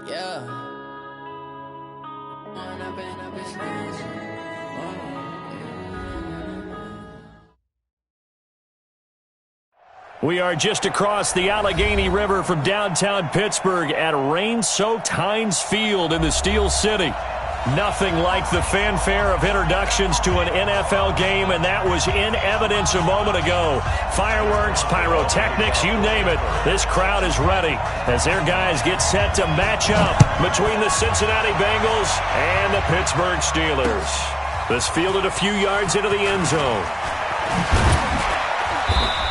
Yeah. We are just across the Allegheny River from downtown Pittsburgh at rain-soaked Heinz Field in the Steel City. Nothing like the fanfare of introductions to an NFL game, and that was in evidence a moment ago. Fireworks, pyrotechnics, you name it. This crowd is ready as their guys get set to match up between the Cincinnati Bengals and the Pittsburgh Steelers. This fielded a few yards into the end zone.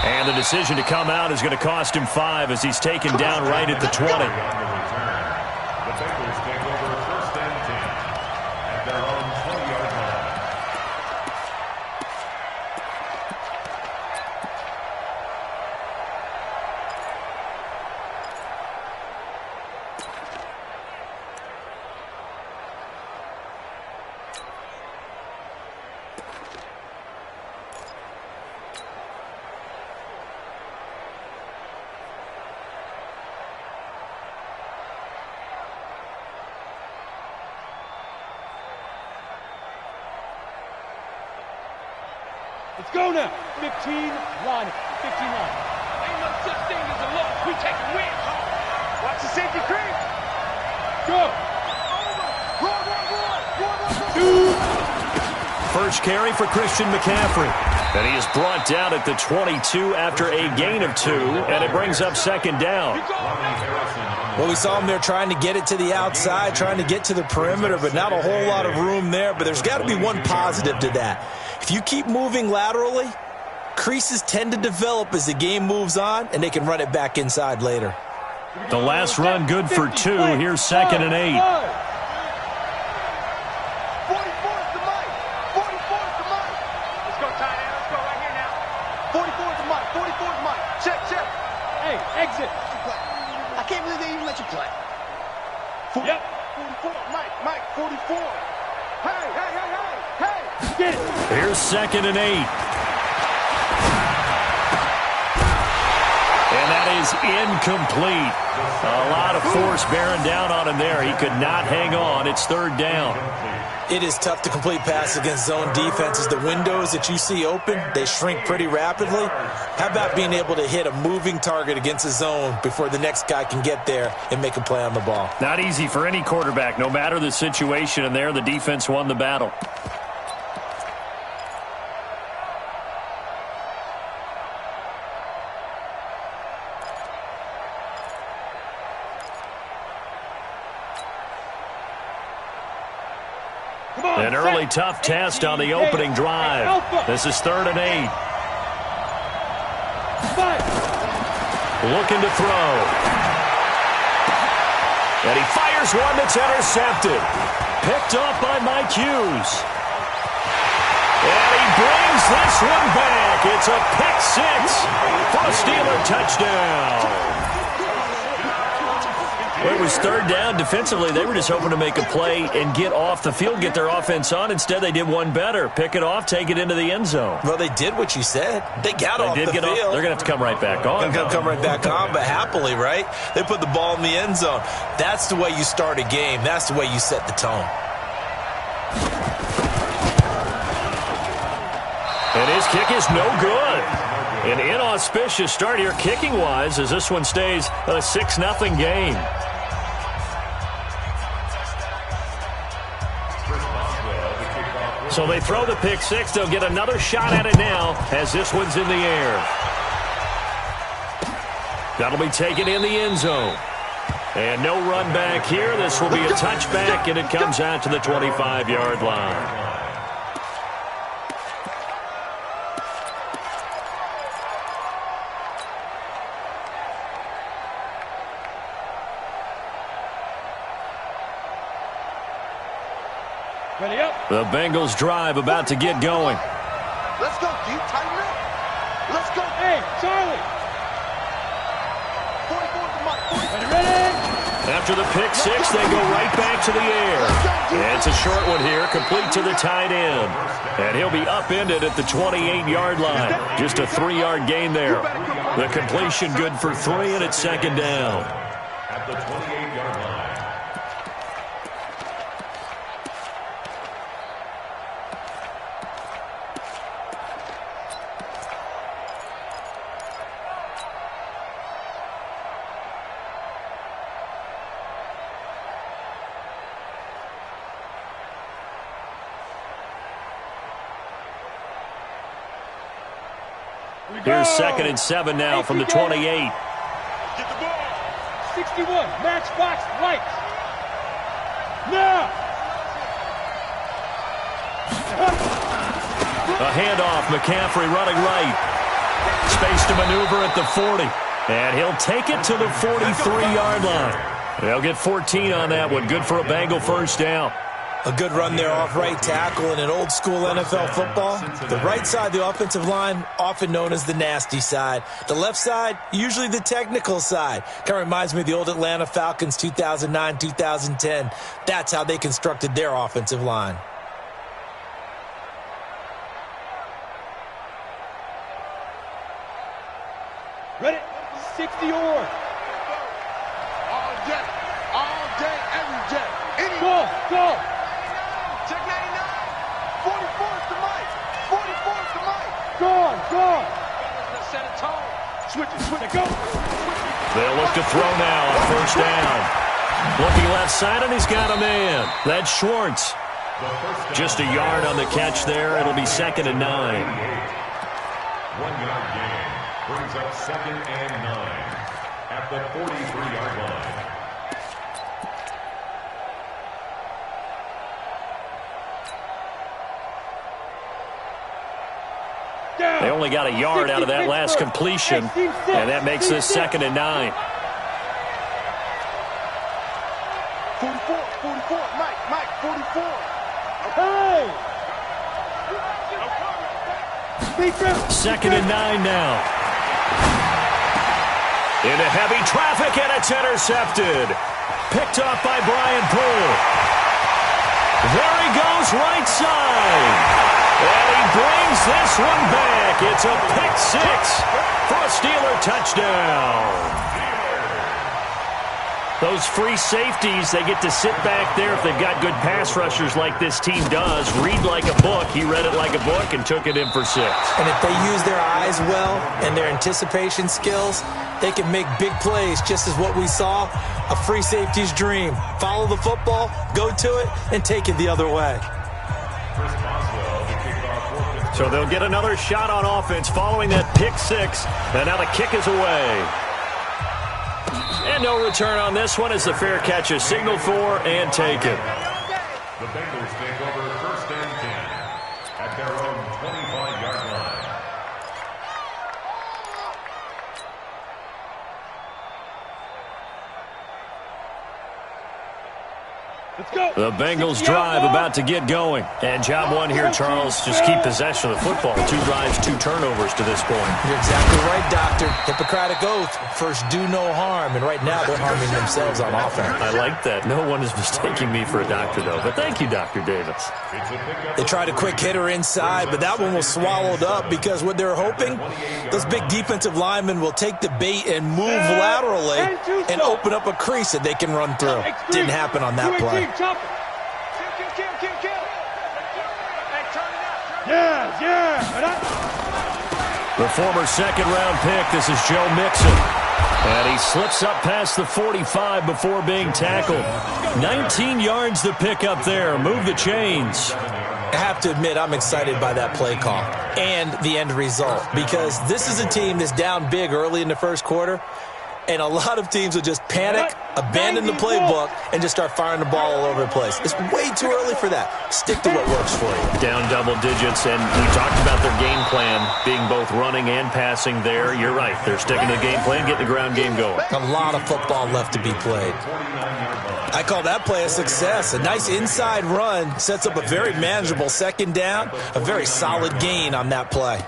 And the decision to come out is going to cost him 5 as he's taken down right at the 20. The Bengals take over 1st and 10 at their own 20-yard line. Let's go now. 15 line. 15 line. Ain't no such thing as a loss. We take a win. Watch the safety creep. Go. First carry for Christian McCaffrey. And he is brought down at the 22 after a gain of 2, and it brings up 2nd down. Well, we saw him there trying to get it to the outside, trying to get to the perimeter, but not a whole lot of room there. But there's got to be one positive to that. If you keep moving laterally, creases tend to develop as the game moves on, and they can run it back inside later. The last run good for 2. Here's 2nd and 8. 44 is the mic. 44 is the mic. Let's go, tight end. Let's go right here now. 44 is the mic. 44 is the mic. Check, check. Hey, exit. I can't believe they even let you play. Yep. 44. Mike, 44. Hey. Get it. Here's 2nd and 8. And that is incomplete. A lot of force bearing down on him there. He could not hang on. It's 3rd down. It is tough to complete passes against zone defenses. The windows that you see open, they shrink pretty rapidly. How about being able to hit a moving target against a zone before the next guy can get there and make a play on the ball? Not easy for any quarterback, no matter the situation, and there the defense won the battle. An early tough test on the opening drive. This is 3rd and 8. Looking to throw. And he fires one that's intercepted. Picked off by Mike Hughes. And he brings this one back. It's a pick 6 for a Steeler touchdown. Well, it was 3rd down. Defensively, they were just hoping to make a play and get off the field, get their offense on. Instead, they did one better. Pick it off, take it into the end zone. Well, they did what you said. They got off the field. They're going to have to come right back on. They're going to come right back on, but happily, right? They put the ball in the end zone. That's the way you start a game. That's the way you set the tone. And his kick is no good. An inauspicious start here kicking-wise as this one stays a 6-0 game. So they throw the pick 6. They'll get another shot at it now as this one's in the air. That'll be taken in the end zone. And no run back here. This will be a touchback, and it comes out to the 25-yard line. Ready up. The Bengals drive about to get going. Let's go, dude. Tighten up. Let's go. Hey, Charlie. 44 to Mike. Ready? After the pick 6, they go right back to the air. And it's a short one here, complete to the tight end. And he'll be upended at the 28-yard line. Just a 3-yard gain there. The completion good for 3, and it's 2nd down. At the 28-yard line. Here's 2nd and 7 now from the 28. Get the ball. 61. Matchbox lights. Now. A handoff. McCaffrey running right. Space to maneuver at the 40. And he'll take it to the 43-yard line. They'll get 14 on that one. Good for a Bengal first down. A good run there off right tackle in an old-school NFL football. The right side of the offensive line, often known as the nasty side. The left side, usually the technical side. Kind of reminds me of the old Atlanta Falcons 2009-2010. That's how they constructed their offensive line. Ready? 60 or. All day, every day. Go. Check 99. 44 is the mic. 44 is the mic. Go. Set a tone. Switch it, Go. They'll look to throw now on first down. Looking left side, and he's got a man. That's Schwartz. Just a yard on the catch there. It'll be 2nd and 9. 1-yard gain brings up 2nd and 9 at the 43-yard line. They only got a yard out of that last completion, and that makes this 2nd and 9. 44, Mike, 44. Hey! 2nd and 9 now. Into heavy traffic, and it's intercepted. Picked off by Brian Poole. There he goes, right side. And he brings this one back. It's a pick 6 for a Steeler touchdown. Those free safeties, they get to sit back there if they've got good pass rushers like this team does. Read like a book. He read it like a book and took it in for 6. And if they use their eyes well and their anticipation skills, they can make big plays, just as what we saw, a free safety's dream. Follow the football, go to it, and take it the other way. So they'll get another shot on offense following that pick 6. And now the kick is away. And no return on this one as the fair catch is signaled for and taken. The Bengals take over 1st and 10 at their own 25-yard line. Let's go. The Bengals drive about to get going. And job one here, Charles, just keep possession of the football. 2 drives, 2 turnovers to this point. You're exactly right, Doctor. Hippocratic oath, first do no harm. And right now they're harming themselves on offense. I like that. No one is mistaking me for a doctor, though. But thank you, Dr. Davis. They tried a quick hitter inside, but that one was swallowed up because what they're hoping, those big defensive linemen will take the bait and move laterally and open up a crease that they can run through. Didn't happen on that play. Kill. Hey, turn it out. Yeah. The former 2nd-round pick, this is Joe Mixon. And he slips up past the 45 before being tackled. 19 yards to pick up there. Move the chains. I have to admit, I'm excited by that play call and the end result because this is a team that's down big early in the first quarter, and a lot of teams will just panic, abandon the playbook, and just start firing the ball all over the place. It's way too early for that. Stick to what works for you. Down double digits, and we talked about their game plan being both running and passing there. You're right. They're sticking to the game plan, getting the ground game going. A lot of football left to be played. I call that play a success. A nice inside run sets up a very manageable 2nd down, a very solid gain on that play.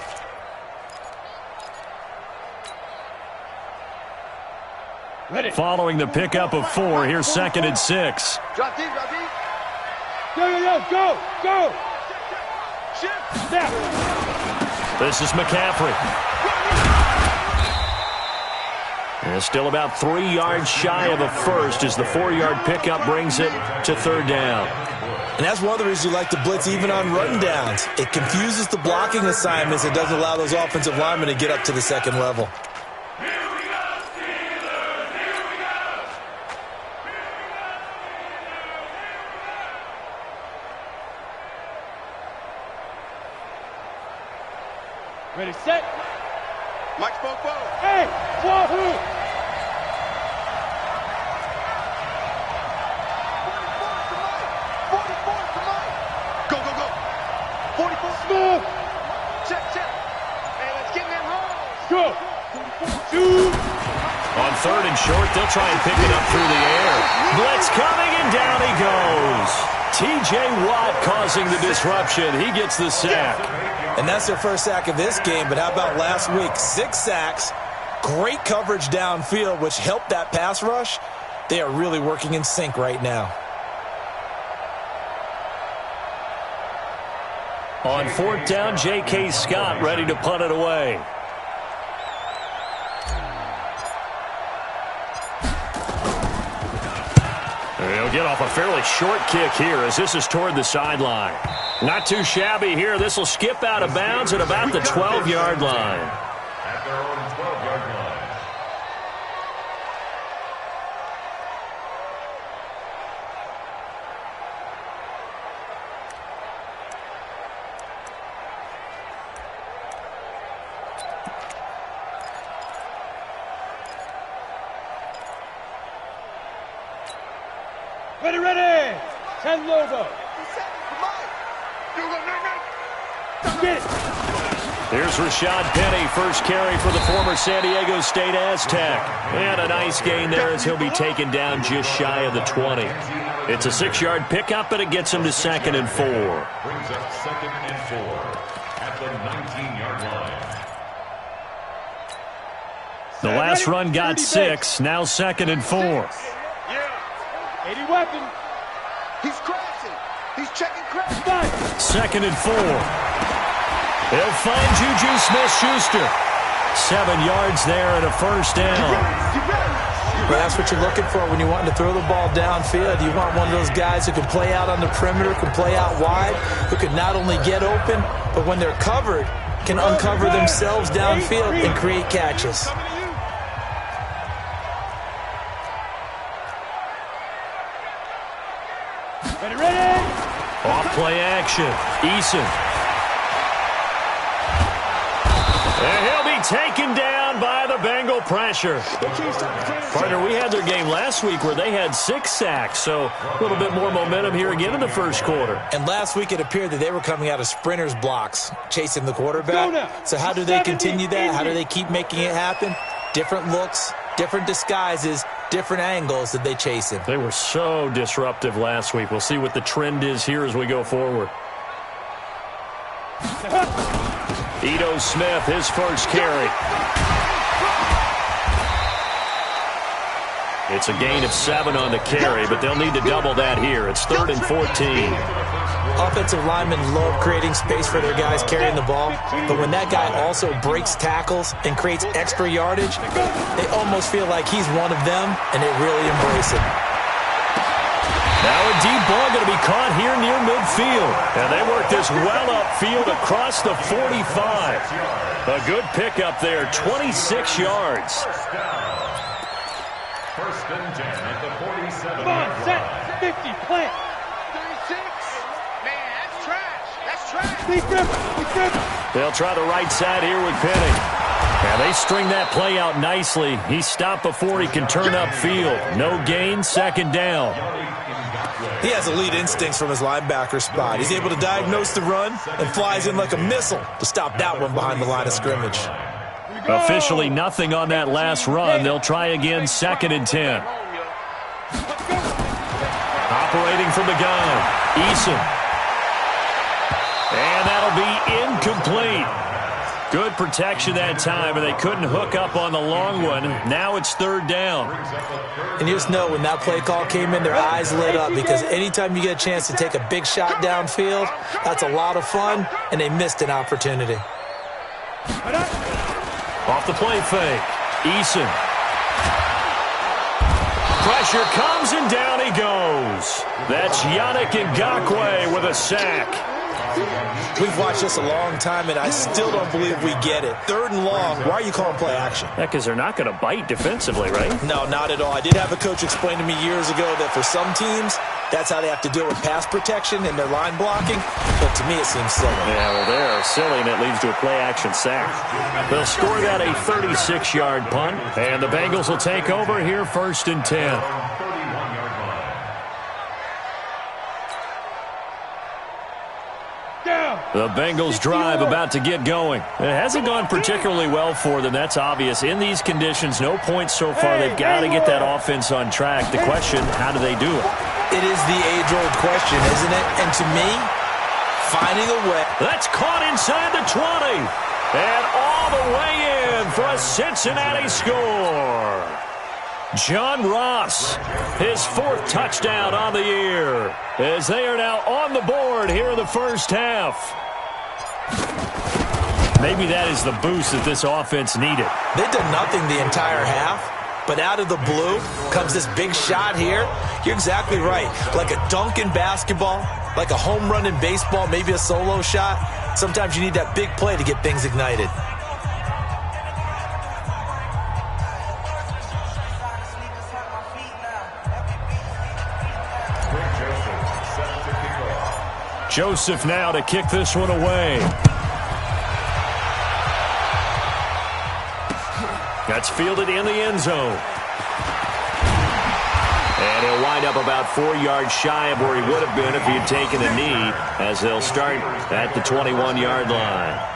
Ready. Following the pickup of 4, here's 2nd and 6. Drop deep. Go. Shift. Snap. This is McCaffrey. And still about 3 yards shy of a first as the 4-yard pickup brings it to 3rd down. And that's one of the reasons you like to blitz even on rundowns. It confuses the blocking assignments. It doesn't allow those offensive linemen to get up to the 2nd level. Ready, set. Mike spoke forward. Hey, wahoo! 44 to Mike. Go, go, go. 44. Smooth! Check, check. Hey, let's get in them holes. Go! Shoot! On third and short, they'll try and pick it up through the air. Blitz coming, and down he goes. T.J. Watt causing the disruption. He gets the sack. And that's their first sack of this game, but how about last week? 6 sacks, great coverage downfield, which helped that pass rush. They are really working in sync right now. On fourth down, J.K. Scott ready to punt it away. He'll get off a fairly short kick here as this is toward the sideline. Not too shabby here. This will skip out of bounds at about the 12-yard line. At their own 12-yard line. Ready, ready! 10 Lobo. Get it! Here's Rashad Penny, first carry for the former San Diego State Aztec. And a nice gain there as he'll be taken down just shy of the 20. It's a 6-yard pickup, and it gets him to 2nd and 4. Brings up 2nd and 4 at the 19-yard line. The last run got 6, now 2nd and 4. Yeah. 80 weapon. He's crashing. He's checking crash. 2nd and 4. He'll find Juju Smith-Schuster. 7 yards there and a first down. Well, that's what you're looking for when you want to throw the ball downfield. You want one of those guys who can play out on the perimeter, can play out wide, who can not only get open, but when they're covered, can uncover themselves downfield and create catches. Ready, ready! Off play action. Eason. And he'll be taken down by the Bengal pressure. Partner, we had their game last week where they had 6 sacks, so a little bit more momentum here again in the first quarter. And last week it appeared that they were coming out of sprinters blocks, chasing the quarterback. So how do they continue that? How do they keep making it happen? Different looks, different disguises, different angles that they chase him. They were so disruptive last week. We'll see what the trend is here as we go forward. Ito Smith, his first carry. It's a gain of 7 on the carry, but they'll need to double that here. It's 3rd and 14. Offensive linemen love creating space for their guys carrying the ball, but when that guy also breaks tackles and creates extra yardage, they almost feel like he's one of them, and they really embrace it. Now a deep ball going to be caught here near midfield. And they work this well upfield across the 45. A good pickup there, 26 yards. First and 10 at the 47. Come on, set, 50, plant. 36. Man, that's trash. That's trash. Deep river. They'll try the right side here with Penny. And they string that play out nicely. He stopped before he can turn upfield. No gain, 2nd down. He has elite instincts from his linebacker spot. He's able to diagnose the run and flies in like a missile to stop that one behind the line of scrimmage. Officially nothing on that last run. They'll try again, 2nd and 10. Operating from the gun, Eason. And that'll be incomplete. Good protection that time, and they couldn't hook up on the long one. Now it's 3rd down. And you just know when that play call came in, their eyes lit up, because anytime you get a chance to take a big shot downfield, that's a lot of fun, and they missed an opportunity. Off the play fake, Eason. Pressure comes, and down he goes. That's Yannick Ngakoue with a sack. We've watched this a long time, and I still don't believe we get it. 3rd and long, why are you calling play action? Yeah, because they're not going to bite defensively, right? No, not at all. I did have a coach explain to me years ago that for some teams, That's how they have to deal with pass protection and their line blocking. But to me, it seems silly. Yeah, well, they're silly, and it leads to a play-action sack. They'll score that a 36-yard punt, and the Bengals will take over here 1st and 10. The Bengals drive about to get going. It hasn't gone particularly well for them. That's obvious. In these conditions, no points so far. They've got to get that offense on track. The question, how do they do it? It is the age-old question, isn't it? And to me, finding a way. That's caught inside the 20. And all the way in for a Cincinnati score. John Ross, his 4th touchdown on the year, as they are now on the board here in the first half. Maybe that is the boost that this offense needed. They did nothing the entire half, but out of the blue comes this big shot here. You're exactly right. Like a dunk in basketball, like a home run in baseball, maybe a solo shot. Sometimes you need that big play to get things ignited. Joseph now to kick this one away. That's fielded in the end zone. And he'll wind up about 4 yards shy of where he would have been if he had taken a knee, as they'll start at the 21-yard line.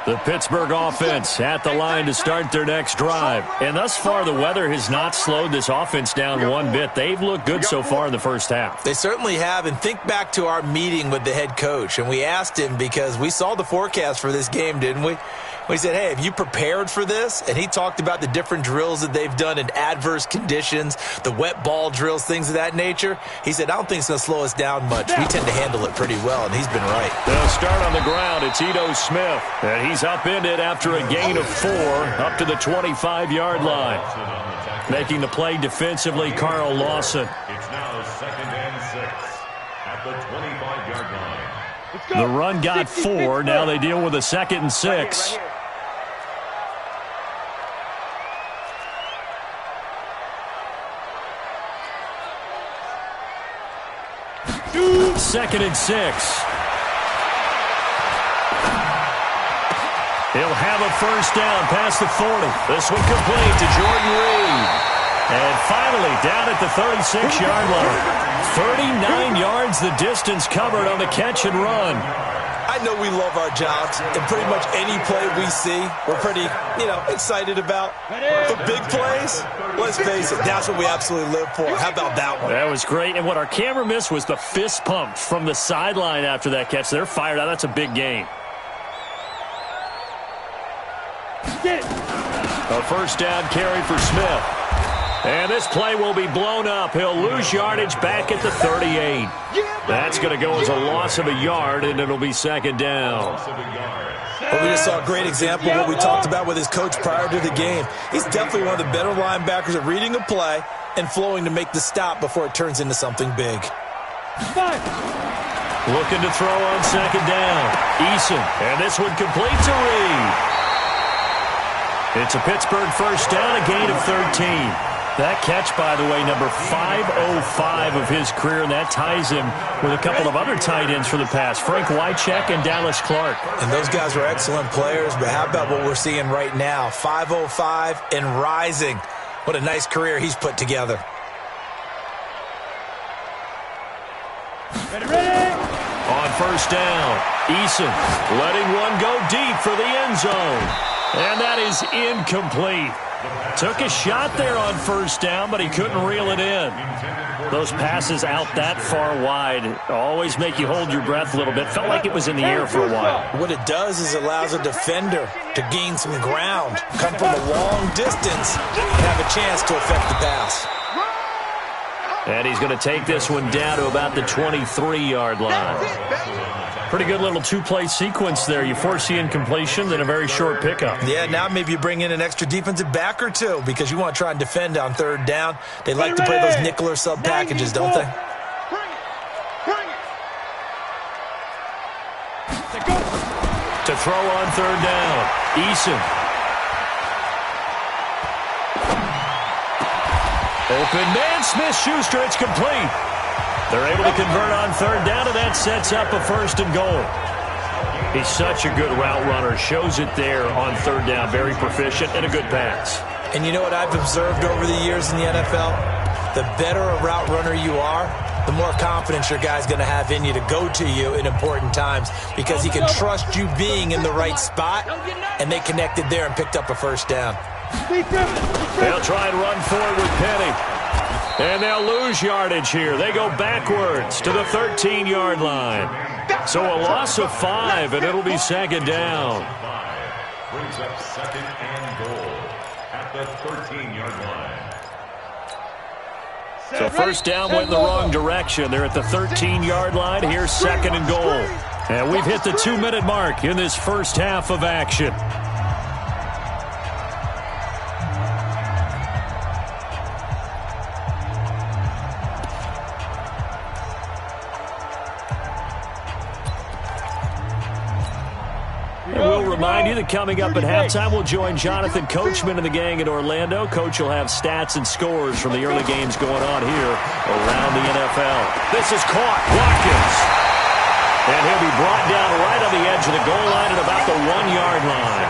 The Pittsburgh offense at the line to start their next drive. And thus far, the weather has not slowed this offense down one bit. They've looked good so far in the first half. They certainly have. And think back to our meeting with the head coach. And we asked him, because we saw the forecast for this game, didn't we? We said, hey, have you prepared for this? And he talked about the different drills that they've done in adverse conditions, the wet ball drills, things of that nature. He said, I don't think it's going to slow us down much. We tend to handle it pretty well, and he's been right. They'll start on the ground. It's Ito Smith, and he's upended after a gain of 4 up to the 25-yard line. Making the play defensively, Carl Lawson. It's now 2nd and 6 at the 25-yard line. The run got 4. Now they deal with a 2nd and 6. Second and 6. He'll have a first down past the 40. This one complete to Jordan Reed. And finally down at the 36-yard line. 39 yards the distance covered on the catch and run. I know we love our jobs, and pretty much any play we see, we're pretty, excited about. The big plays, let's face it, that's what we absolutely live for. How about that one? That was great, and what our camera missed was the fist pump from the sideline after that catch. They're fired out. That's a big gain. A first down carry for Smith. And this play will be blown up. He'll lose yardage back at the 38. That's going to go as a loss of a yard, and it'll be 2nd down. Well, we just saw a great example of what we talked about with his coach prior to the game. He's definitely one of the better linebackers at reading a play and flowing to make the stop before it turns into something big. Looking to throw on 2nd down. Eason, and this one complete to Reed. It's a Pittsburgh first down, a gain of 13. That catch, by the way, number 505 of his career, and that ties him with a couple of other tight ends for the past, Frank Wycheck and Dallas Clark. And those guys are excellent players, but how about what we're seeing right now? 505 and rising. What a nice career he's put together. Ready? On first down, Eason letting one go deep for the end zone. And that is incomplete. Took a shot there on first down, but he couldn't reel it in. Those passes out that far wide always make you hold your breath a little bit. Felt like it was in the air for a while. What it does is allows a defender to gain some ground, come from a long distance, and have a chance to affect the pass. And he's going to take this one down to about the 23-yard line. Pretty good little two-play sequence there. You force the incompletion, then a very short pickup. Yeah, now maybe you bring in an extra defensive back or two because you want to try and defend on 3rd down. They like to play those nickel or sub packages, don't they? To throw on third down, Eason. Open man, Smith-Schuster, it's complete. They're able to convert on third down, and that sets up a 1st and goal. He's such a good route runner. Shows it there on third down. Very proficient and a good pass. And you know what I've observed over the years in the NFL? The better a route runner you are, the more confidence your guy's going to have in you to go to you in important times because he can trust you being in the right spot, and they connected there and picked up a 1st down. They'll try and run forward with Penny. And they'll lose yardage here. They go backwards to the 13-yard line. So a loss of 5, and it'll be 2nd down. Brings up 2nd and goal at the 13-yard line. So 1st down went in the wrong direction. They're at the 13-yard line. Here's 2nd and goal. And we've hit the 2-minute mark in this first half of action. Remind you that coming up at halftime, we'll join Jonathan Coachman and the gang in Orlando. Coach will have stats and scores from the early games going on here around the NFL. This is caught. Watkins. And he'll be brought down right on the edge of the goal line at about the 1-yard line.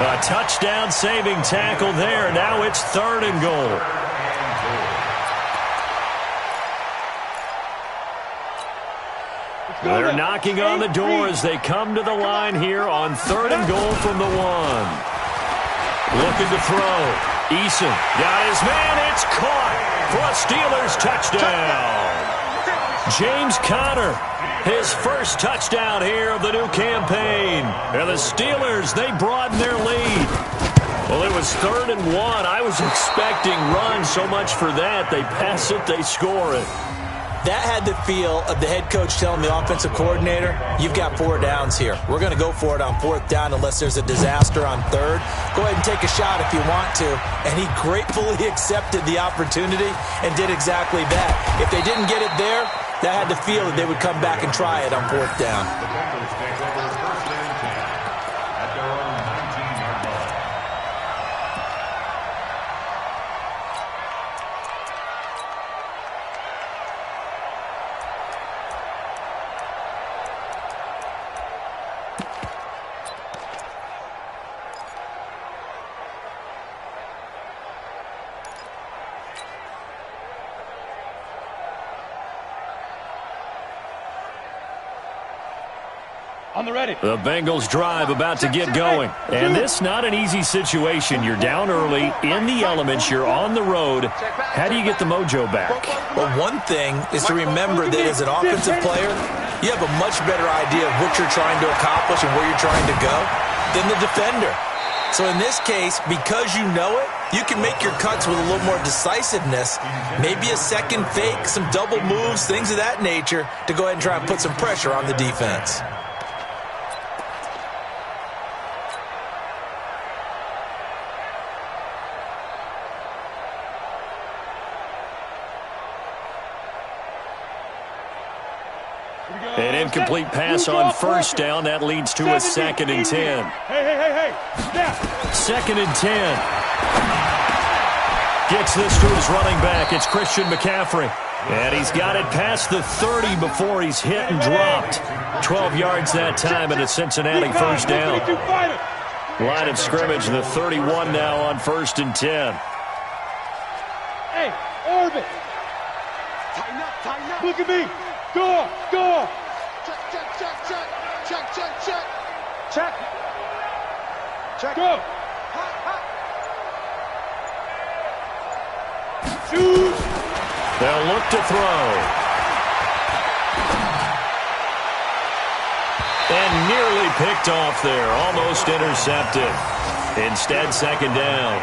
A touchdown-saving tackle there. Now it's 3rd and goal. They're knocking on the door as they come to the line here on 3rd and goal from the 1. Looking to throw. Eason got his man. It's caught for a Steelers touchdown. James Conner, his first touchdown here of the new campaign. And the Steelers, they broaden their lead. Well, it was 3rd and 1. I was expecting runs so much for that. They pass it, they score it. That had the feel of the head coach telling the offensive coordinator, you've got 4 downs here. We're going to go for it on 4th down unless there's a disaster on 3rd. Go ahead and take a shot if you want to. And he gratefully accepted the opportunity and did exactly that. If they didn't get it there, that had the feel that they would come back and try it on 4th down. The Bengals take over 1st and 10 at their own 19-yard line. On the ready. The Bengals drive about to get going. And this not an easy situation. You're down early, in the elements, you're on the road. How do you get the mojo back? Well, one thing is to remember that as an offensive player, you have a much better idea of what you're trying to accomplish and where you're trying to go than the defender. So in this case, because you know it, you can make your cuts with a little more decisiveness, maybe a second fake, some double moves, things of that nature, to go ahead and try and put some pressure on the defense. An incomplete pass on 1st down. That leads to a 2nd and 10. Hey. Snap. 2nd and 10. Gets this to his running back. It's Christian McCaffrey. And he's got it past the 30 before he's hit and dropped. 12 yards that time and a Cincinnati 1st down. Line of scrimmage, the 31 now on 1st and 10. Hey, orbit. Tighten up. Look at me. Door. Check. Go. Shoot. They'll look to throw. And nearly picked off there. Almost intercepted. Instead, 2nd down.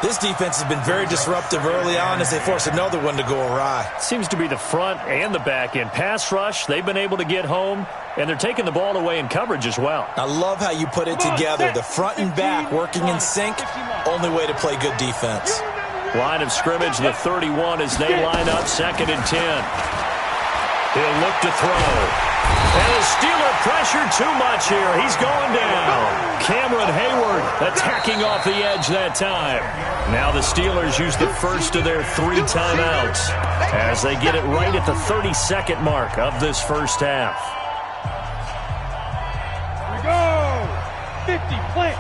This defense has been very disruptive early on as they force another one to go awry. Seems to be the front and the back end. Pass rush, they've been able to get home, and they're taking the ball away in coverage as well. I love how you put it together. The front and back working in sync, only way to play good defense. Line of scrimmage, the 31 as they line up, 2nd and 10. He'll look to throw. And a Steeler pressure too much here. He's going down. Cameron Hayward attacking off the edge that time. Now the Steelers use the first of their 3 timeouts as they get it right at the 30-second mark of this first half. Here we go. 50, plant.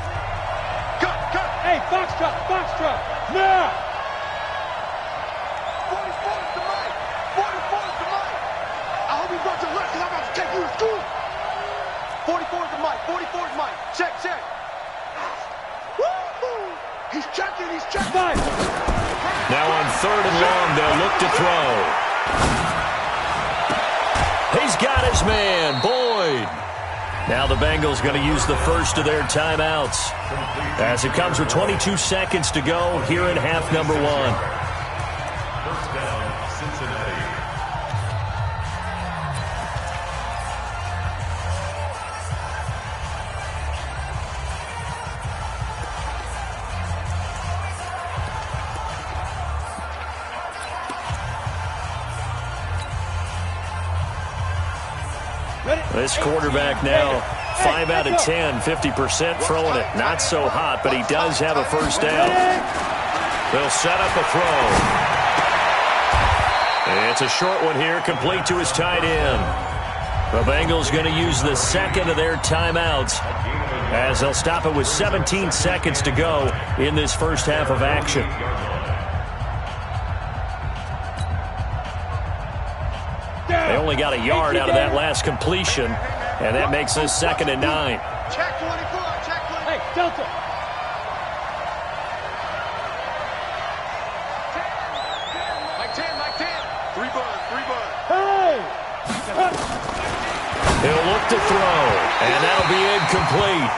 Cut, cut. Hey, foxtrot. Now. 44 is the mic. 44 is the mic. I hope you brought your left because I'm about to take you to school. 44 is the mic. 44 is mic. Check. Woo-hoo. He's checking. Five. Now on 3rd and long, they'll look to throw. He's got his man, Boyd. Now the Bengals going to use the first of their timeouts as it comes with 22 seconds to go here in half number 1. First down, Cincinnati. This quarterback now 5 out of 10, 50% throwing it. Not so hot, but he does have a first down. They'll set up a throw. It's a short one here, complete to his tight end. The Bengals going to use the second of their timeouts as they'll stop it with 17 seconds to go in this first half of action. They only got a yard out of that last completion, and that makes this 2nd and 9. Check 24. Hey, Delta. Mike 10. 3 bud. Hey. He'll look to throw, and that'll be incomplete.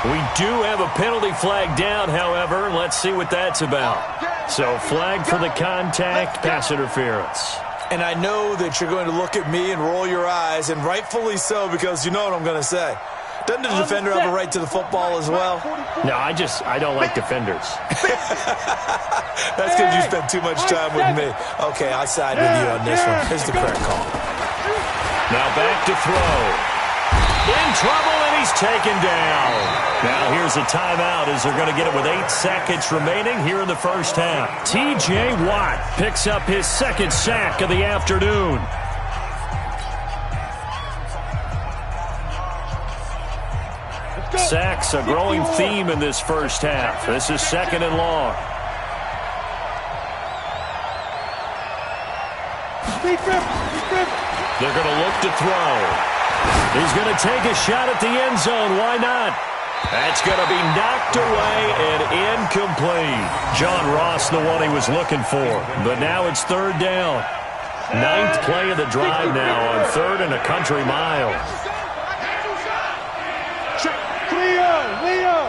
We do have a penalty flag down, however. Let's see what that's about. So flag for the contact, pass interference. And I know that you're going to look at me and roll your eyes, and rightfully so, because you know what I'm going to say. Doesn't the defender have a right to the football as well? No, I don't like defenders. That's because you spend too much time with me. Okay, I side with you on this one. Here's the correct call. Now back to throw. In trouble, and he's taken down. Now here's a timeout as they're going to get it with 8 seconds remaining here in the first half. T.J. Watt picks up his 2nd sack of the afternoon. Sacks a growing theme in this first half. This is 2nd and long. They're going to look to throw. He's going to take a shot at the end zone. Why not? That's going to be knocked away and incomplete. John Ross, the one he was looking for. But now it's 3rd down. 9th play of the drive now on 3rd and a country mile. Leo.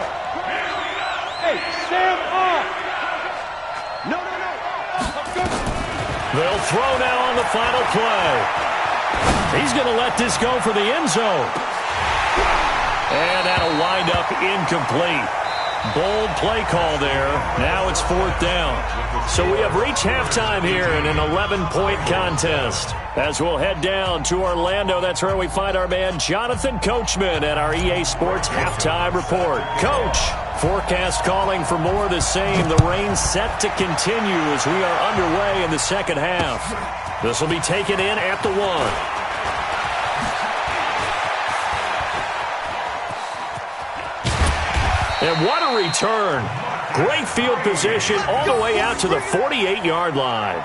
Hey, Sam off. No. They'll throw now on the final play. He's going to let this go for the end zone. And that'll wind up incomplete. Bold play call there. Now it's 4th down. So we have reached halftime here in an 11-point contest. As we'll head down to Orlando, that's where we find our man Jonathan Coachman at our EA Sports Halftime Report. Coach, forecast calling for more of the same. The rain set to continue as we are underway in the second half. This will be taken in at the 1. And what a return. Great field position all the way out to the 48-yard line.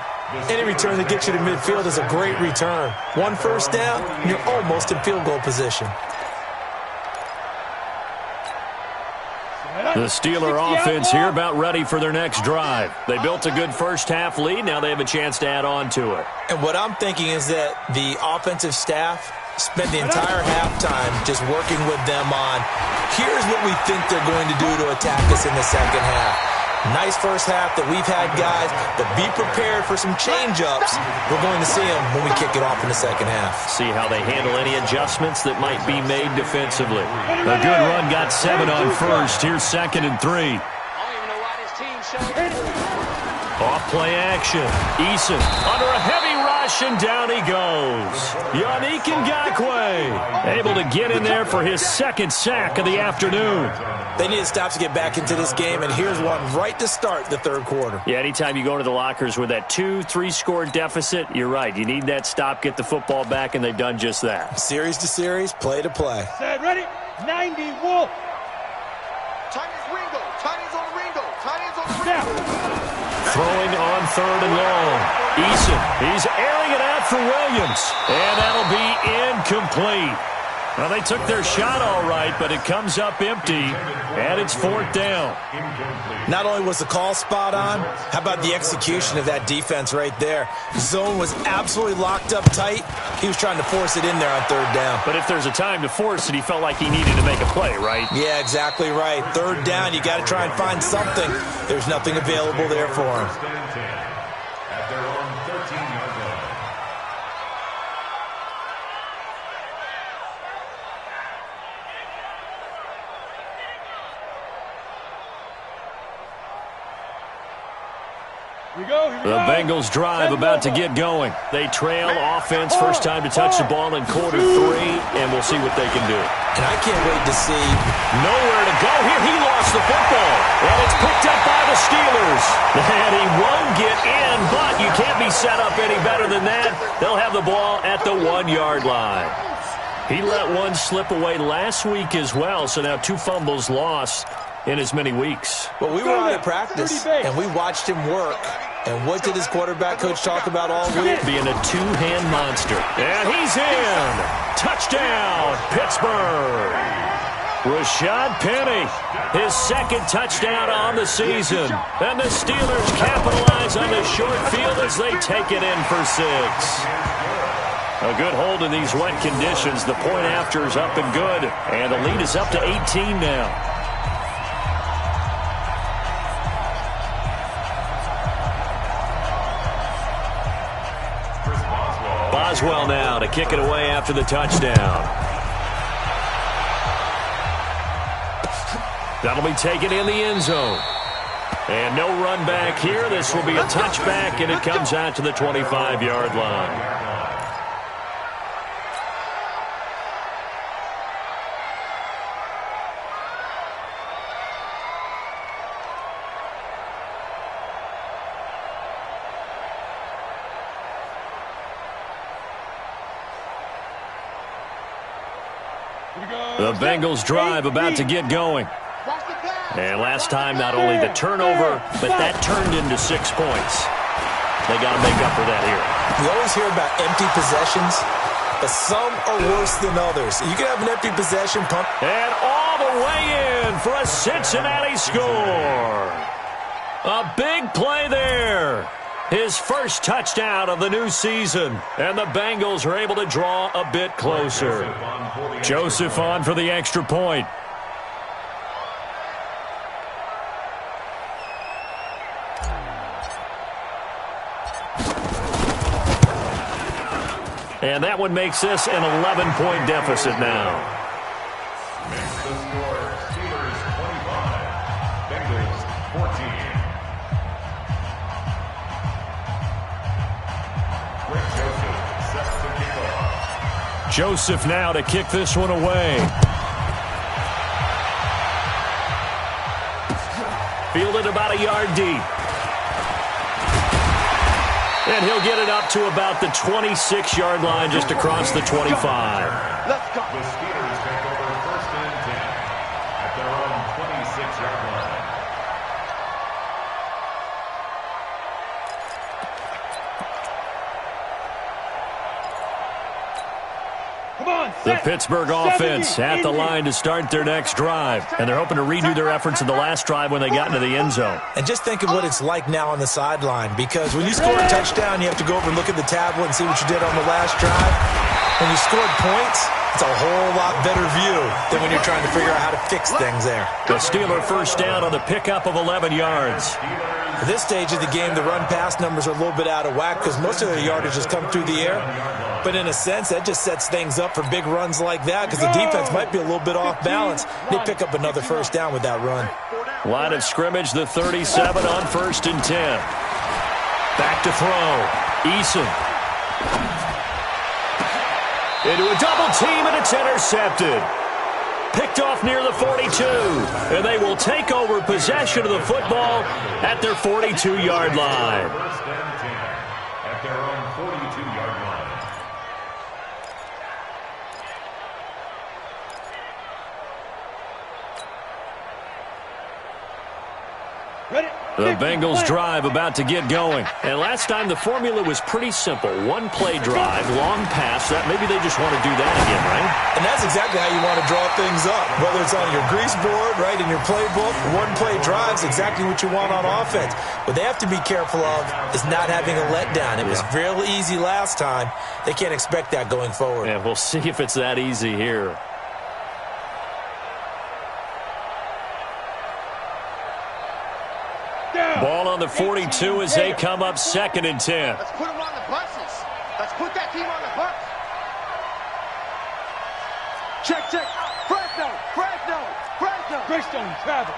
Any return that gets you to midfield is a great return. 1 first down, you're almost in field goal position. The Steeler offense here about ready for their next drive. They built a good first half lead. Now they have a chance to add on to it. And what I'm thinking is that the offensive staff spent the entire halftime just working with them on, here's what we think they're going to do to attack us in the second half. Nice first half that we've had, guys, but be prepared for some change-ups. We're going to see them when we kick it off in the second half. See how they handle any adjustments that might be made defensively. A good run got 7 on first. Here's 2nd and 3. Off play action. Eason under a heavy rush, and down he goes. Yannick Ngakoue Able to get in there for his second sack of the afternoon. They need to stop to get back into this game, and here's one right to start the third quarter. Yeah, anytime you go to the lockers with that 2-3 score deficit, you're right. You need that stop, get the football back, and they've done just that. Series to series, play to play. Set, ready, 90, Wolf. Tight ends Ringo. Tight ends on Ringo. Tight ends on Ringo. Throwing on third and long. Eason, he's airing it out for Williams. And that'll be incomplete. Well, they took their shot all right, but it comes up empty, and it's fourth down. Not only was the call spot on, how about the execution of that defense right there? Zone was absolutely locked up tight. He was trying to force it in there on third down. But if there's a time to force it, he felt like he needed to make a play, right? Yeah, exactly right. Third down, you got to try and find something. There's nothing available there for him. At their own 13-yard line. The Bengals drive about to get going. They trail offense, first time to touch the ball in quarter 3, and we'll see what they can do. And I can't wait to see. Nowhere to go here. He lost the football, and it's picked up by the Steelers. And he won't get in, but you can't be set up any better than that. They'll have the ball at the 1-yard line. He let one slip away last week as well, so now 2 fumbles lost in as many weeks. Well, we were out at practice, and we watched him work. And what did his quarterback coach talk about all week? Being a two-hand monster. And he's in. Touchdown, Pittsburgh. Rashad Penny, his second touchdown on the season. And the Steelers capitalize on the short field as they take it in for 6. A good hold in these wet conditions. The point after is up and good. And the lead is up to 18 now. Boswell now to kick it away after the touchdown. That'll be taken in the end zone. And no run back here. This will be a touchback, and it comes out to the 25-yard line. The Bengals drive about to get going. And last time, not only the turnover, but that turned into 6 points. They got to make up for that here. You always hear about empty possessions, but some are worse than others. You can have an empty possession pump. And all the way in for a Cincinnati score. A big play there. His first touchdown of the new season. And the Bengals are able to draw a bit closer. Joseph on for the extra point. And that one makes this an 11-point deficit now. Makes the score Steelers 25, Bengals 14. Greg Joseph set to kick off. Joseph now to kick this one away. Fielded about a yard deep. And he'll get it up to about the 26-yard line, just across the 25. Let's go. The Steelers take over first and 10 at their own 26-yard line. The Pittsburgh offense at the line to start their next drive. And they're hoping to redo their efforts in the last drive when they got into the end zone. And just think of what it's like now on the sideline, because when you score a touchdown, you have to go over and look at the tablet and see what you did on the last drive. When you scored points, it's a whole lot better view than when you're trying to figure out how to fix things there. The Steeler first down on the pickup of 11 yards. At this stage of the game, the run-pass numbers are a little bit out of whack because most of their yardage has come through the air. But in a sense, that just sets things up for big runs like that because the defense might be a little bit off balance. They pick up another first down with that run. Line of scrimmage, the 37 on first and 10. Back to throw. Eason. Into a double team, and it's intercepted. Picked off near the 42, and they will take over possession of the football at their 42-yard line. First and 10 at their own 42-yard line. Ready? The Bengals drive about to get going. And last time the formula was pretty simple. One play drive, long pass. That maybe they just want to do that again, right? And that's exactly how you want to draw things up. Whether it's on your grease board, right, in your playbook, one play drive is exactly what you want on offense. What they have to be careful of is not having a letdown. It was real easy last time. They can't expect that going forward. And we'll see if it's that easy here. Ball on the 42 as they come up 2nd and 10. Let's put them on the buses. Let's put that team on the bus. Check, check. Fresno, Fresno, Fresno. Greystone, travel.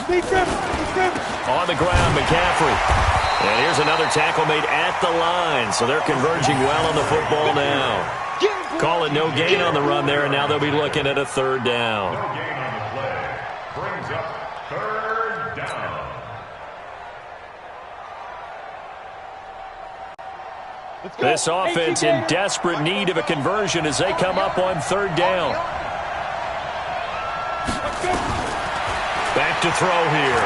Deep river, deep river. On the ground, McCaffrey. And here's another tackle made at the line. So they're converging well on the football now. Call it no gain on the run there, and now they'll be looking at a 3rd down. No gain on the play. Brings up 3rd down. This offense in desperate need of a conversion as they come up on 3rd down. Back to throw here.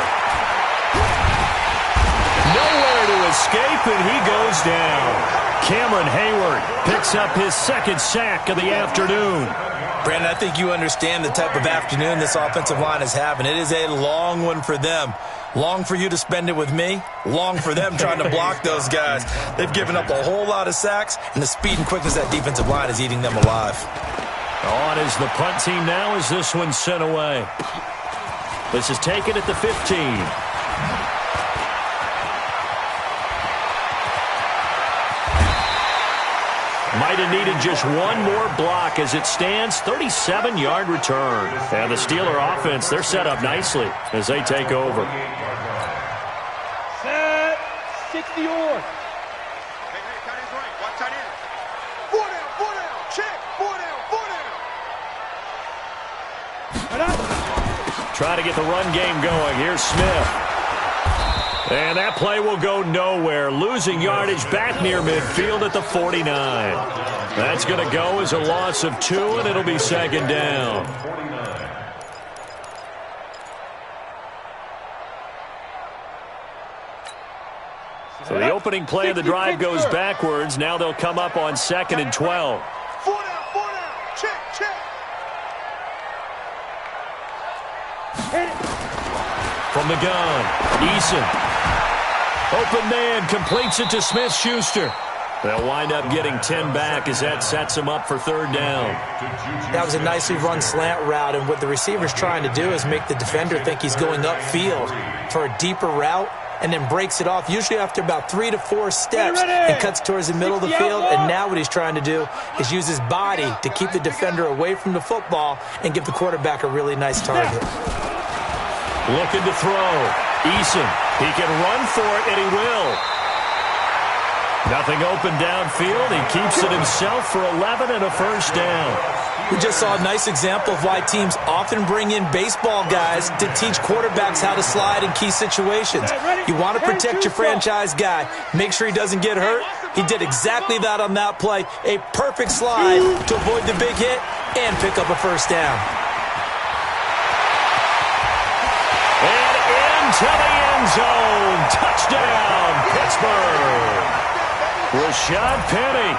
Nowhere to escape, and he goes down. Cameron Hayward picks up his 2nd sack of the afternoon. Brandon, I think you understand the type of afternoon this offensive line is having. It is a long one for them. Long for you to spend it with me. Long for them trying to block those guys. They've given up a whole lot of sacks, and the speed and quickness of that defensive line is eating them alive. On is the punt team now as this one's sent away. This is taken at the 15. Might have needed just one more block as it stands. 37-yard return. And the Steeler offense, they're set up nicely as they take over. Set. 60 yours. Hey, tight end's right. Watch tight end. 4 down, 4 down. Check. 4 down, 4 down. Trying to get the run game going. Here's Smith. And that play will go nowhere. Losing yardage back near midfield at the 49. That's going to go as a loss of 2, and it'll be 2nd down. So the opening play of the drive goes backwards. Now they'll come up on 2nd and 12. 4 down, 4 down. Check, check. From the gun, Eason. Open man completes it to Smith-Schuster. They'll wind up getting 10 back as that sets them up for 3rd down. That was a nicely run slant route, and what the receiver's trying to do is make the defender think he's going upfield for a deeper route, and then breaks it off, usually after about 3 to 4 steps, and cuts towards the middle of the field. And now what he's trying to do is use his body to keep the defender away from the football and give the quarterback a really nice target. Looking to throw. Eason, he can run for it, and he will. Nothing open downfield. He keeps it himself for 11 and a 1st down. We just saw a nice example of why teams often bring in baseball guys to teach quarterbacks how to slide in key situations. You want to protect your franchise guy. Make sure he doesn't get hurt. He did exactly that on that play. A perfect slide to avoid the big hit and pick up a 1st down. And into the end zone. Touchdown, Pittsburgh. Rashad Penny,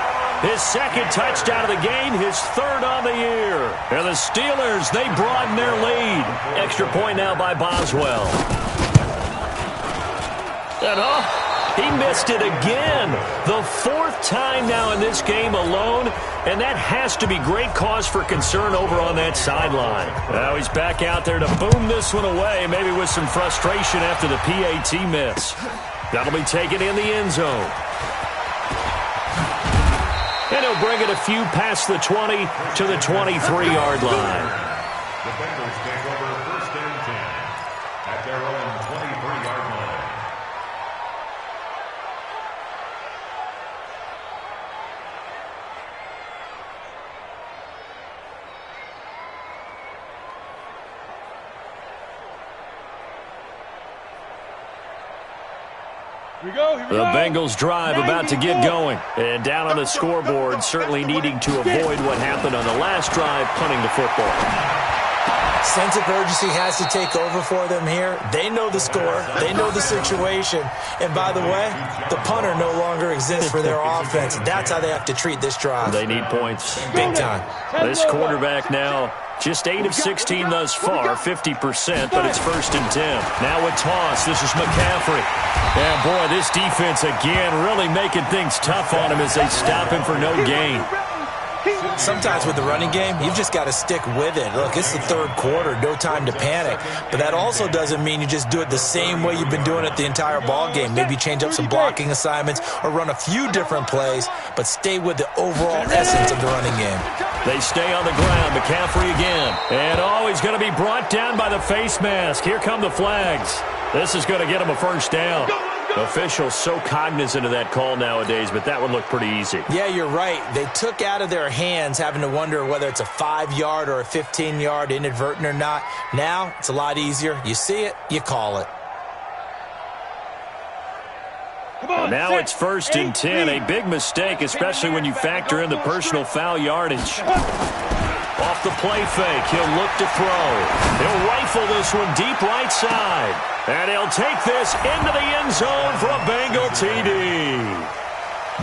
his 2nd touchdown of the game, his 3rd on the year. And the Steelers, they broaden their lead. Extra point now by Boswell. And he missed it again. The 4th time now in this game alone. And that has to be great cause for concern over on that sideline. Now he's back out there to boom this one away, maybe with some frustration after the PAT miss. That'll be taken in the end zone. And he'll bring it a few past the 20 to the 23-yard line. The Bengals take over 1st and 10 at their own 23-yard line. The Bengals drive about to get going. And down on the scoreboard, certainly needing to avoid what happened on the last drive, punting the football. Sense of urgency has to take over for them here. They know the score. They know the situation. And by the way, the punter no longer exists for their offense. That's how they have to treat this drive. They need points. Big time. This quarterback now just 8 of 16 thus far, 50%, but it's 1st and 10. Now a toss. This is McCaffrey. And, boy, this defense again really making things tough on him as they stop him for no gain. Sometimes with the running game, you've just got to stick with it. Look, it's the third quarter, no time to panic. But that also doesn't mean you just do it the same way you've been doing it the entire ball game. Maybe change up some blocking assignments or run a few different plays, but stay with the overall essence of the running game. They stay on the ground. McCaffrey again. And, he's going to be brought down by the face mask. Here come the flags. This is going to get him a 1st down. Officials so cognizant of that call nowadays, but that would look pretty easy. Yeah, you're right. They took out of their hands having to wonder whether it's a 5-yard or a 15-yard inadvertent or not. Now, it's a lot easier. You see it, you call it. Now it's 1st and 10. A big mistake, especially when you factor in the personal foul yardage. Off the play fake, he'll look to throw. He'll rifle this one deep right side. And he'll take this into the end zone for a Bengal TD.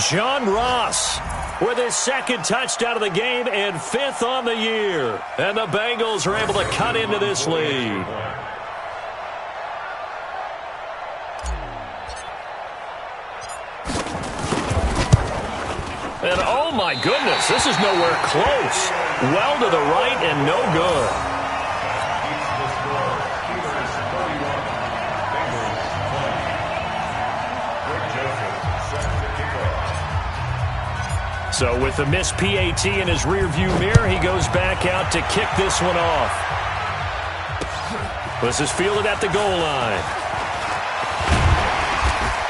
John Ross with his 2nd touchdown of the game and 5th on the year. And the Bengals are able to cut into this lead. And oh my goodness, this is nowhere close. Well to the right and no good. So with the missed PAT in his rearview mirror, he goes back out to kick this one off. This is fielded at the goal line.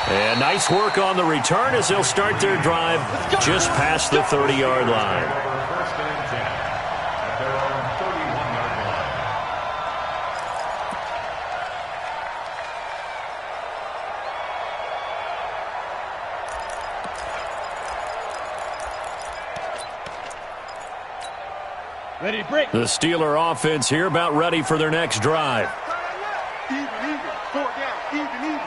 And nice work on the return as they'll start their drive just past the 30-yard line. Ready to break. The Steeler offense here about ready for their next drive. Even, 4 down, even.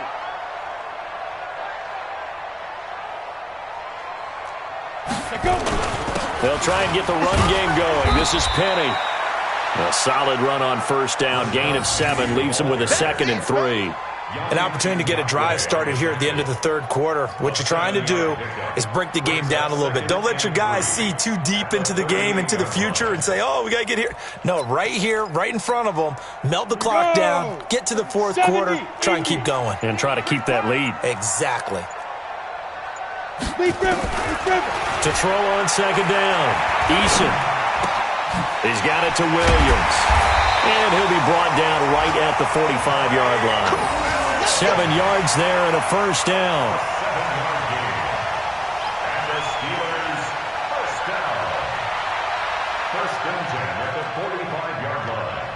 They'll try and get the run game going. This is Penny. A solid run on 1st down. Gain of 7 leaves them with a 2nd and 3. An opportunity to get a drive started here at the end of the 3rd quarter. What you're trying to do is break the game down a little bit. Don't let your guys see too deep into the game, into the future, and say, oh, we got to get here. No, right here, right in front of them, melt the clock down, get to the 4th quarter, try and keep going. And try to keep that lead. Exactly. To throw on 2nd down. Eason. He's got it to Williams. And he'll be brought down right at the 45-yard line. 7 yards there and a 1st down. And the Steelers' 1st down. 1st and 10 at the 45-yard line.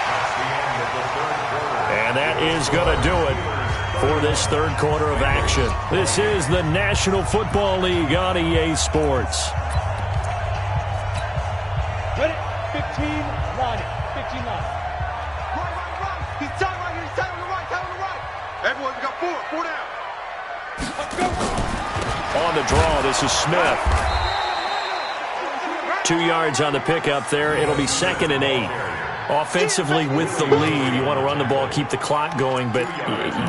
That's the end of the 3rd quarter. And that is going to do it for this 3rd quarter of action. This is the National Football League on EA Sports. Ready? 15 line. 15 line. Right. He's tight right here. He's tight on the right. Everyone, we got 4 down. Let's go. On the draw, this is Smith. 2 yards on the pickup there. It'll be 2nd and 8. Offensively with the lead, you want to run the ball, keep the clock going, but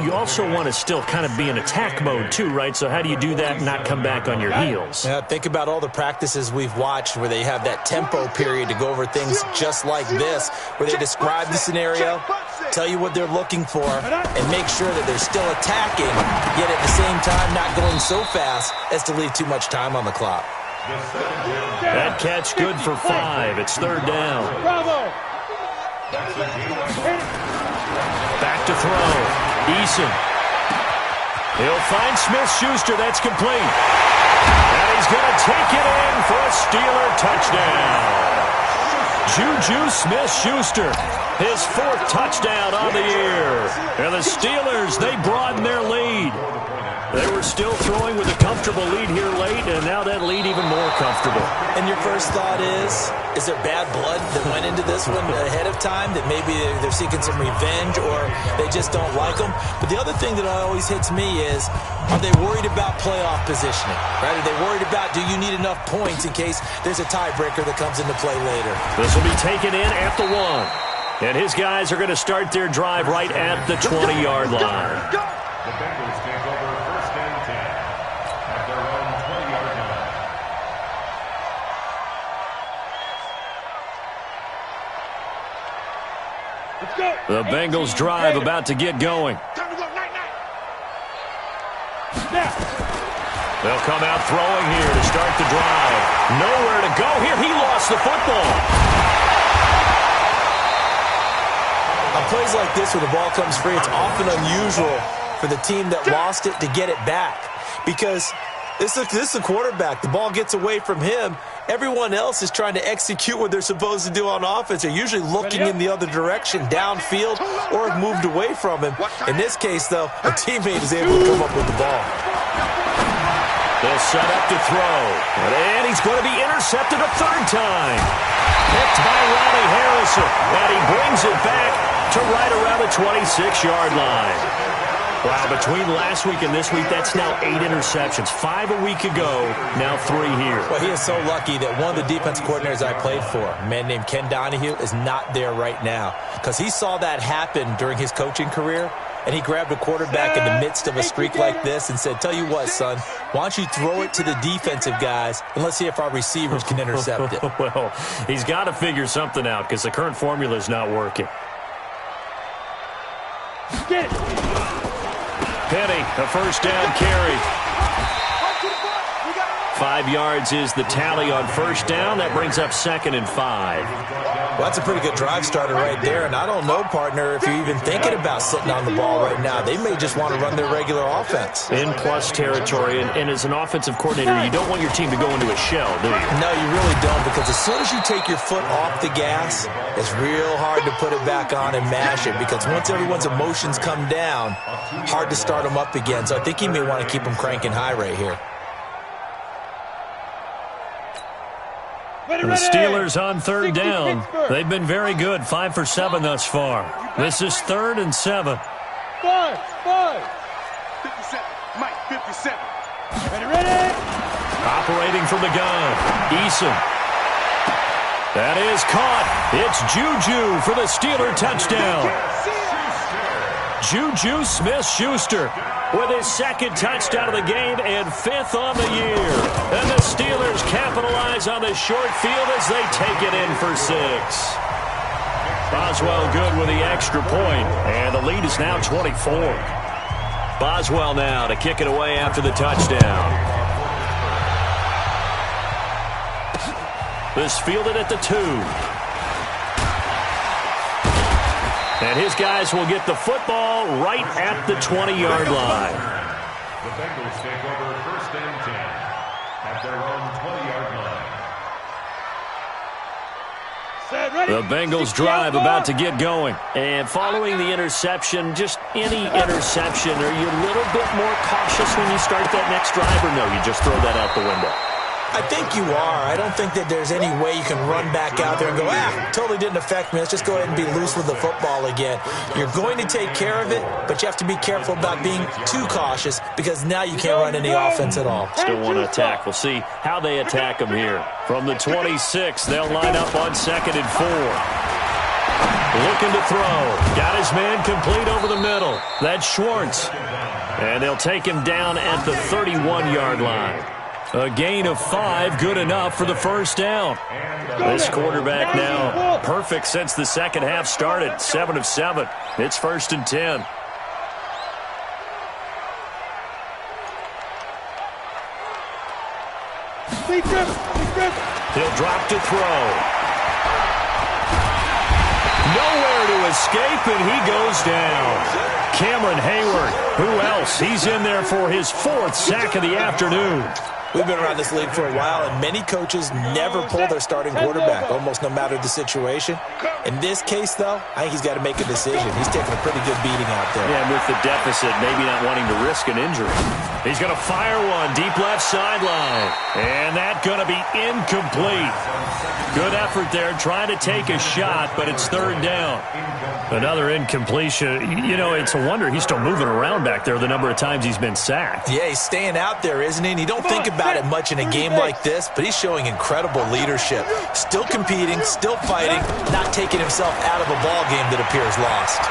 you also want to still kind of be in attack mode too, right? So how do you do that and not come back on your heels? Yeah, think about all the practices we've watched where they have that tempo period to go over things just like this, where they describe the scenario, tell you what they're looking for, and make sure that they're still attacking, yet at the same time not going so fast as to leave too much time on the clock. That catch good for 5. It's 3rd down. Bravo. Back to throw. Eason. He'll find Smith-Schuster. That's complete. And he's going to take it in for a Steeler touchdown. Juju Smith-Schuster, his 4th touchdown on the year. And the Steelers, they broaden their lead. They were still throwing with a comfortable lead here late, and now that lead even more comfortable. And your first thought is there bad blood that went into this one ahead of time, that maybe they're seeking some revenge or they just don't like them? But the other thing that always hits me is, are they worried about playoff positioning? Right? Are they worried about, do you need enough points in case there's a tiebreaker that comes into play later? This will be taken in at the 1. And his guys are going to start their drive right at the 20-yard line. The Bengals take over 1st and 10 at their own 20-yard line. Let's go. The Bengals drive about to get going. Time to go, night-night. They'll come out throwing here to start the drive. Nowhere to go here. He lost the football. On plays like this where the ball comes free, it's often unusual for the team that lost it to get it back, because this is the quarterback. The ball gets away from him. Everyone else is trying to execute what they're supposed to do on offense. They're usually looking in the other direction, downfield, or have moved away from him. In this case, though, a teammate is able to come up with the ball. They'll set up to throw. And he's going to be intercepted a 3rd time. Picked by Ronnie Harrison. And he brings it back to right around the 26-yard line. Wow, between last week and this week, that's now 8 interceptions. 5 a week ago, now 3 here. Well, he is so lucky that one of the defense coordinators I played for, a man named Ken Donahue, is not there right now, because he saw that happen during his coaching career, and he grabbed a quarterback in the midst of a streak like this and said, tell you what, son, why don't you throw it to the defensive guys, and let's see if our receivers can intercept it. Well, he's got to figure something out, because the current formula is not working. Get it. Penny, a 1st down carry. 5 yards is the tally on 1st down. That brings up 2nd and 5. Well, that's a pretty good drive starter right there, and I don't know, partner, if you're even thinking about sitting on the ball right now. They may just want to run their regular offense. In plus territory, and as an offensive coordinator, you don't want your team to go into a shell, do you? No, you really don't, because as soon as you take your foot off the gas, it's real hard to put it back on and mash it, because once everyone's emotions come down, hard to start them up again. So I think you may want to keep them cranking high right here. The Steelers on 3rd down. They've been very good, 5 for 7 thus far. This is 3rd and 7. 5. 57. Mike, 57. Ready. Operating from the gun, Eason. That is caught. It's Juju for the Steeler touchdown. Juju Smith-Schuster with his 2nd touchdown of the game and 5th on the year. And the Steelers capitalize on the short field as they take it in for 6. Boswell good with the extra point, and the lead is now 24. Boswell now to kick it away after the touchdown. This fielded at the 2. And his guys will get the football right at the 20-yard line. The Bengals take over 1st and 10 at their own 20-yard line. The Bengals drive about to get going. And following the interception, just any interception, are you a little bit more cautious when you start that next drive, or no, you just throw that out the window? I think you are. I don't think that there's any way you can run back out there and go, totally didn't affect me. Let's just go ahead and be loose with the football again. You're going to take care of it, but you have to be careful about being too cautious, because now you can't run any offense at all. Still want to attack. We'll see how they attack them here. From the 26, they'll line up on 2nd and 4. Looking to throw. Got his man complete over the middle. That's Schwartz. And they'll take him down at the 31-yard line. A gain of 5, good enough for the 1st down. This quarterback now perfect since the second half started. 7 of 7. It's 1st and 10. He'll drop to throw. Nowhere to escape, and he goes down. Cameron Hayward, who else? He's in there for his 4th sack of the afternoon. We've been around this league for a while, and many coaches never pull their starting quarterback, almost no matter the situation. In this case, though, I think he's got to make a decision. He's taking a pretty good beating out there. Yeah, and with the deficit, maybe not wanting to risk an injury. He's going to fire one deep left sideline, and that's going to be incomplete. Good effort there, trying to take a shot, but it's third down. Another incompletion. You know, it's a wonder he's still moving around back there the number of times he's been sacked. Yeah, he's staying out there, isn't he? And you don't think about it much in a game like this, but he's showing incredible leadership. Still competing, still fighting, not taking himself out of a ball game that appears lost.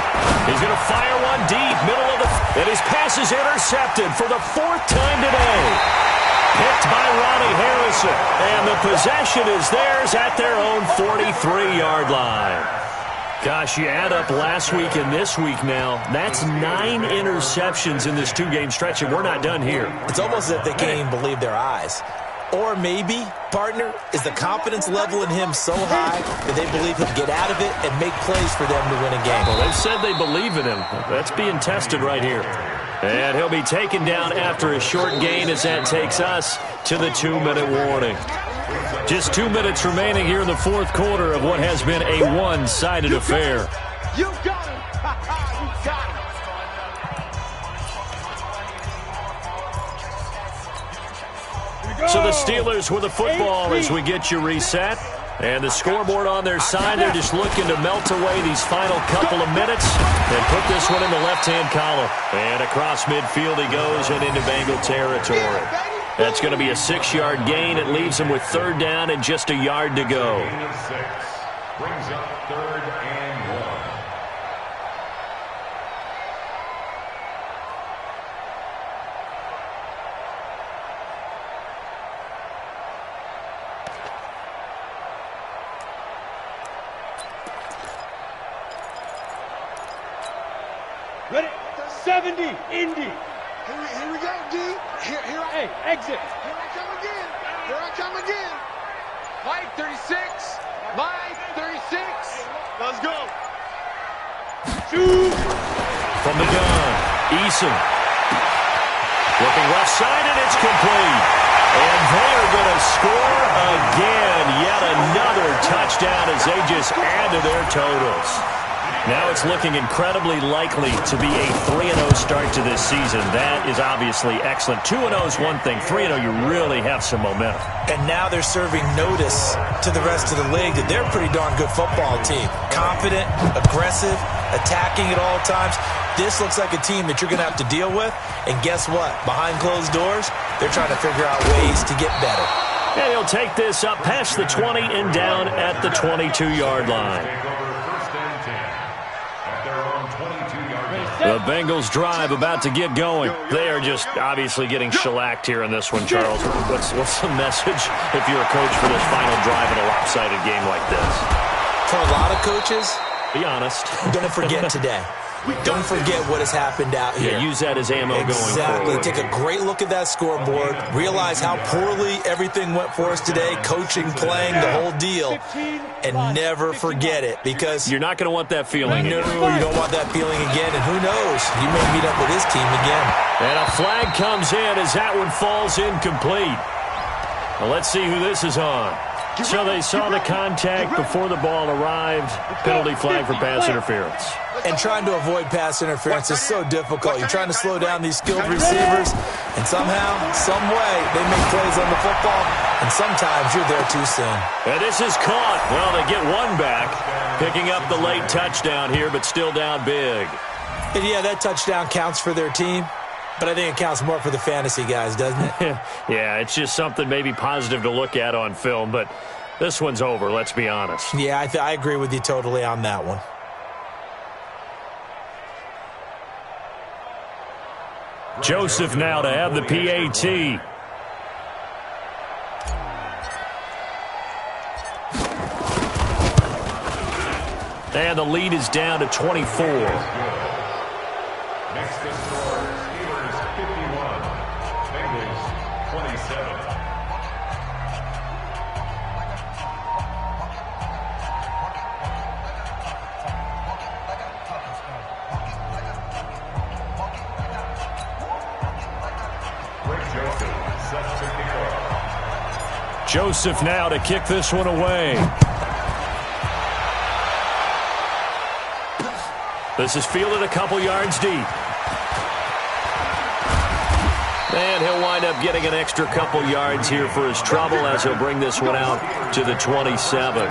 He's going to fire one deep, middle of the... And his pass is intercepted for the fourth time today. Picked by Ronnie Harrison. And the possession is theirs at their own 43-yard line. Gosh, you add up last week and this week now, that's 9 interceptions in this two-game stretch, and we're not done here. It's almost as if they can't even believe their eyes. Or maybe, partner, is the confidence level in him so high that they believe he'll get out of it and make plays for them to win a game. Well, they've said they believe in him. That's being tested right here. And he'll be taken down after a short gain as that takes us to the 2-minute warning. Just 2 minutes remaining here in the fourth quarter of what has been a one-sided affair. You got him. You got him. So the Steelers with the football as we get you reset. And the scoreboard on their side, they're just looking to melt away these final couple of minutes and put this one in the left-hand column. And across midfield he goes and into Bengal territory. That's going to be a 6-yard gain. It leaves him with third down and just a yard to go. Gain of 6. Brings up 3rd and 1. Ready? 70, Indy. Here we go, D. Hey, exit. Here I come again. Here I come again. Mike 36. Mike 36. Let's go. Shoot. From the gun, Eason. Looking left side, and it's complete. And they're going to score again. Yet another touchdown as they just add to their totals. Now it's looking incredibly likely to be a 3-0 start to this season. That is obviously excellent. 2-0 is one thing. 3-0, you really have some momentum. And now they're serving notice to the rest of the league that they're a pretty darn good football team. Confident, aggressive, attacking at all times. This looks like a team that you're going to have to deal with. And guess what? Behind closed doors, they're trying to figure out ways to get better. And he'll take this up past the 20 and down at the 22-yard line. The Bengals drive about to get going. They are just obviously getting shellacked here in this one, Charles. What's the message if you're a coach for this final drive in a lopsided game like this? For a lot of coaches, be honest. Don't forget today. Don't forget what has happened out here. Yeah, use that as ammo going Exactly. forward. Take a great look at that scoreboard. Realize how poorly everything went for us today. Coaching, playing, the whole deal. And never forget it, because you're not going to want that feeling no, again. you don't want that feeling again. And who knows? You may meet up with this team again. And a flag comes in as that one falls incomplete. Well, let's see who this is on. So they saw the contact before the ball arrived. Penalty flag for pass interference. And trying to avoid pass interference is so difficult. You're trying to slow down these skilled receivers, and somehow, some way, they make plays on the football, and sometimes you're there too soon. And this is caught. Well, they get one back, picking up the late touchdown here, but still down big. And yeah, that touchdown counts for their team, but I think it counts more for the fantasy guys, doesn't it? Yeah, it's just something maybe positive to look at on film, but this one's over, let's be honest. Yeah, I agree with you totally on that one. Joseph now to have the PAT. And the lead is down to 24. Next to score, Steelers 51, Bengals 27. Greg Joseph sets to kick off. Joseph now to kick this one away. This is fielded a couple yards deep. And he'll wind up getting an extra couple yards here for his trouble as he'll bring this one out to the 27.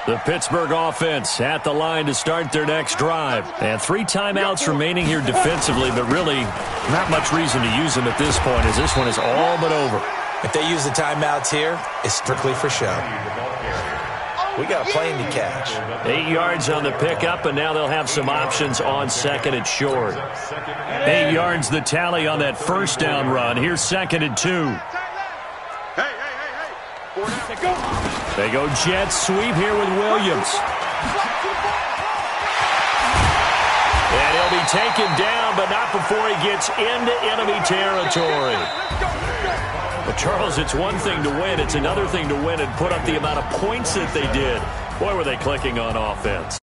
The Pittsburgh offense at the line to start their next drive. And 3 timeouts remaining here defensively, but really not much reason to use them at this point as this one is all but over. If they use the timeouts here, it's strictly for show. We got a plane to catch. 8 yards on the pickup, and now they'll have some options on second and short. 8 yards the tally on that first down run. Here's 2nd and 2. They go jet sweep here with Williams. And he'll be taken down, but not before he gets into enemy territory. But, Charles, it's one thing to win. It's another thing to win and put up the amount of points that they did. Boy, were they clicking on offense.